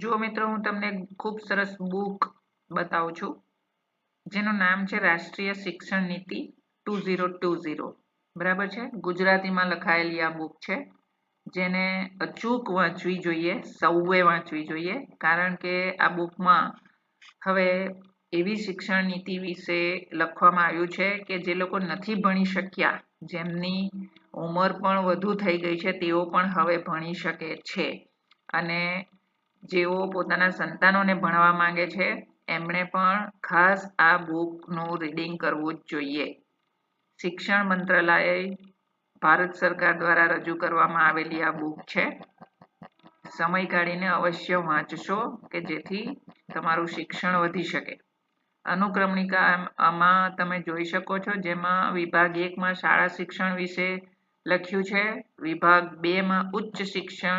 જો મિત્રો હું તમને ખૂબ સરસ બુક બતાવું છું જેનું નામ છે રાષ્ટ્રીય શિક્ષણ નીતિ 2020 બરાબર છે। ગુજરાતીમાં લખાયેલી આ બુક છે જેને અચૂક વાંચવી જોઈએ, સૌએ વાંચવી જોઈએ, કારણ કે આ બુકમાં હવે એવી શિક્ષણ નીતિ વિશે લખવામાં આવ્યું છે કે જે લોકો નથી ભણી શક્યા, જેમની ઉંમર પણ વધુ થઈ ગઈ છે, તેઓ પણ હવે ભણી શકે છે અને જેઓ પોતાના સંતાનોને ભણવા માંગે છે એમણે પણ ખાસ આ બુકનું રીડિંગ કરવું જ જોઈએ। શિક્ષણ મંત્રાલય ભારત સરકાર દ્વારા રજૂ કરવામાં આવેલી આ બુક છે। સમય કાઢીને અવશ્ય વાંચશો કે જેથી તમારું શિક્ષણ વધી શકે। અનુક્રમણિકામાં તમે જોઈ શકો છો, જેમાં વિભાગ 1 માં શાળા શિક્ષણ વિશે લખ્યું છે, વિભાગ 2 માં ઉચ્ચ શિક્ષણ